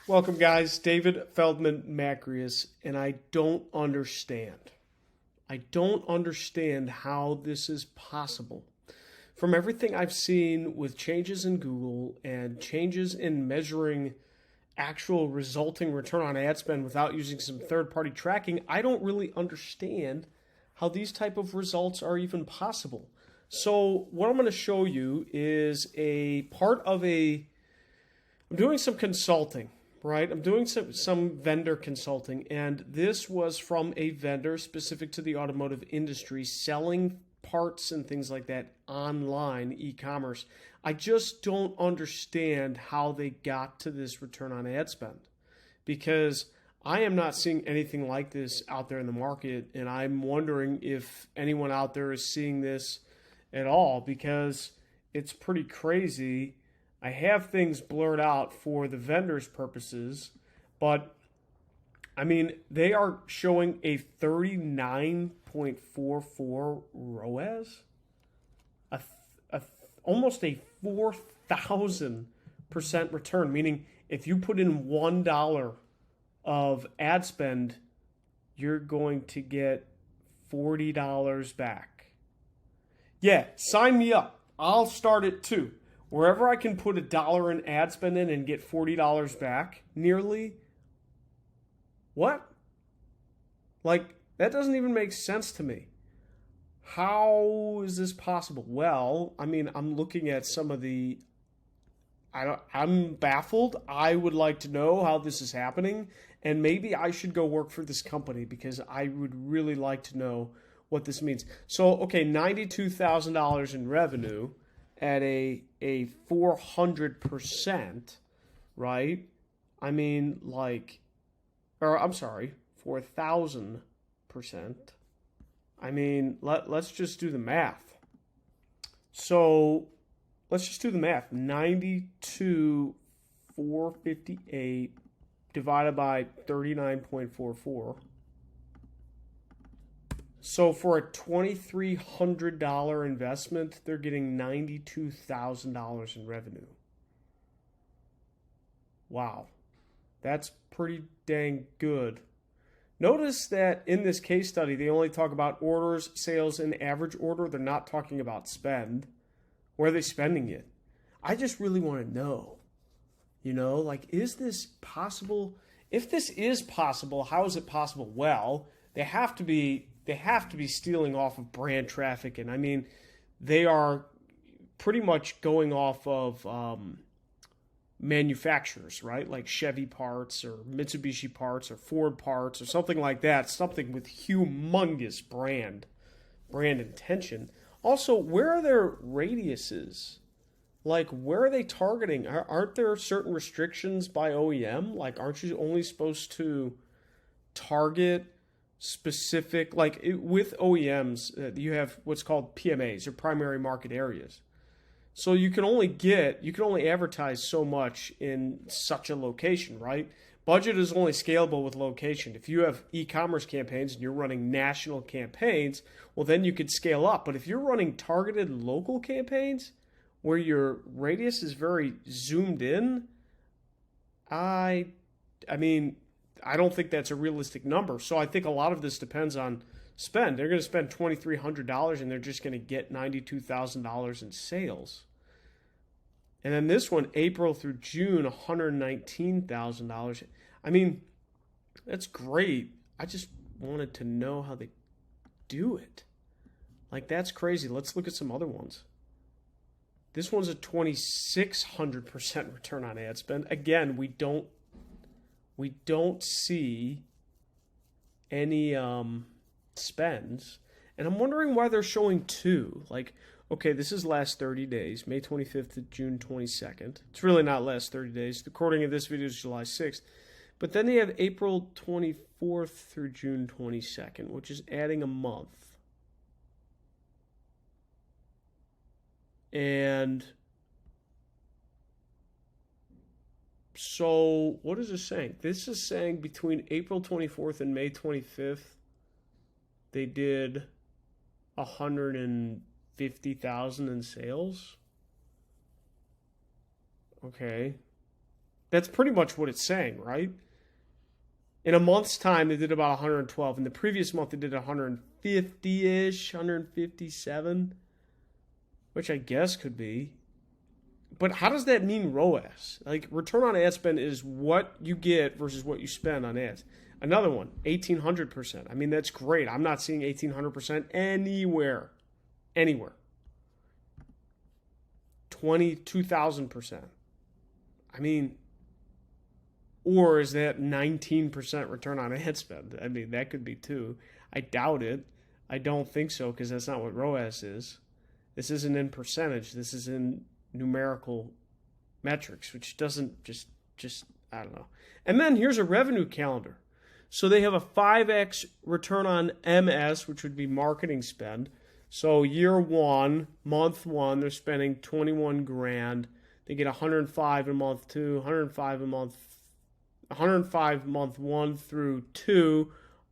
Welcome, guys. David Feldman-Makrias, and I don't understand. I don't understand how this is possible. From everything I've seen with changes in Google and changes in measuring actual resulting return on ad spend without using some third-party tracking, I don't really understand how these type of results are even possible. So what I'm going to show you is a part of I'm doing some consulting, right? I'm doing some vendor consulting, and this was from a vendor specific to the automotive industry selling parts and things like that online, e-commerce. I just don't understand how they got to this return on ad spend because I am not seeing anything like this out there in the market, and I'm wondering if anyone out there is seeing this at all because it's pretty crazy. I have things blurred out for the vendor's purposes, but I mean, they are showing a 39.44 ROAS, almost a 4,000% return, meaning if you put in $1 of ad spend, you're going to get $40 back. Yeah, sign me up. I'll start it too. Wherever I can put $1 in ad spend in and get $40 back, nearly. What? Like, that doesn't even make sense to me. How is this possible? Well, I mean, I'm looking at some of I'm baffled. I would like to know how this is happening, and maybe I should go work for this company because I would really like to know what this means. So, okay, $92,000 in revenue at a 400%, right? I mean, like, or I'm sorry, 4,000%. I mean, let's just do the math. So let's just do the math. 92,458 divided by 39.44. So for a $2,300 investment, they're getting $92,000 in revenue. Wow. That's pretty dang good. Notice that in this case study, they only talk about orders, sales, and average order. They're not talking about spend. Where are they spending it? I just really want to know, like, is this possible? If this is possible, how is it possible? Well, they have to be stealing off of brand traffic. And I mean, they are pretty much going off of manufacturers, right? Like Chevy parts or Mitsubishi parts or Ford parts or something like that. Something with humongous brand intention. Also, where are their radiuses? Like, where are they targeting? Aren't there certain restrictions by OEM? Like, aren't you only supposed to target specific, like with OEMs, you have what's called PMAs, or primary market areas. So you can only advertise so much in such a location, right? Budget is only scalable with location. If you have e-commerce campaigns and you're running national campaigns, well, then you could scale up. But if you're running targeted local campaigns where your radius is very zoomed in, I mean, I don't think that's a realistic number. So I think a lot of this depends on spend. They're going to spend $2,300 and they're just going to get $92,000 in sales. And then this one, April through June, $119,000. I mean, that's great. I just wanted to know how they do it. Like, that's crazy. Let's look at some other ones. This one's a 2,600% return on ad spend. Again, we don't see any spends. And I'm wondering why they're showing two. Like, okay, this is last 30 days, May 25th to June 22nd. It's really not last 30 days. The recording of this video is July 6th. But then they have April 24th through June 22nd, which is adding a month. And so what is this saying? This is saying between April 24th and May 25th, they did 150,000 in sales. Okay. That's pretty much what it's saying, right? In a month's time, they did about 112. In the previous month, they did 150-ish, 157, which I guess could be. But how does that mean ROAS? Like, return on ad spend is what you get versus what you spend on ads. Another one, 1,800%. I mean, that's great. I'm not seeing 1,800% anywhere. Anywhere. 22,000%. I mean, or is that 19% return on ad spend? I mean, that could be too. I doubt it. I don't think so because that's not what ROAS is. This isn't in percentage. This is in numerical metrics, which doesn't just I don't know. And then here's a revenue calendar. So they have a 5x return on MS, which would be marketing spend. So year one, month one, they're spending 21 grand. They get 105 in month two, 105 in month 105 month 1 through 2,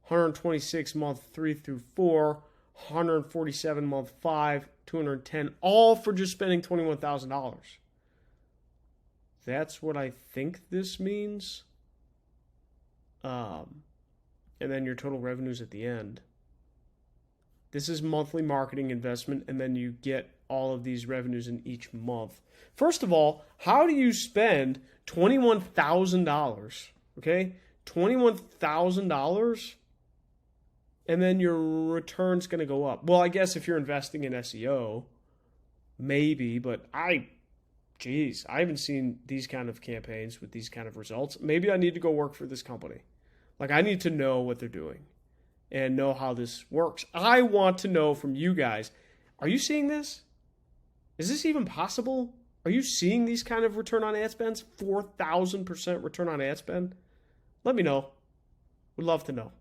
126 month 3 through 4, 147 month 5, 210, all for just spending $21,000. That's what I think this means. And then your total revenues at the end. This is monthly marketing investment, and then you get all of these revenues in each month. First of all, how do you spend $21,000, okay? $21,000, and then your return's going to go up. Well, I guess if you're investing in SEO, maybe, but I haven't seen these kind of campaigns with these kind of results. Maybe I need to go work for this company. Like, I need to know what they're doing and know how this works. I want to know from you guys, are you seeing this? Is this even possible? Are you seeing these kind of return on ad spends? 4,000% return on ad spend? Let me know. Would love to know.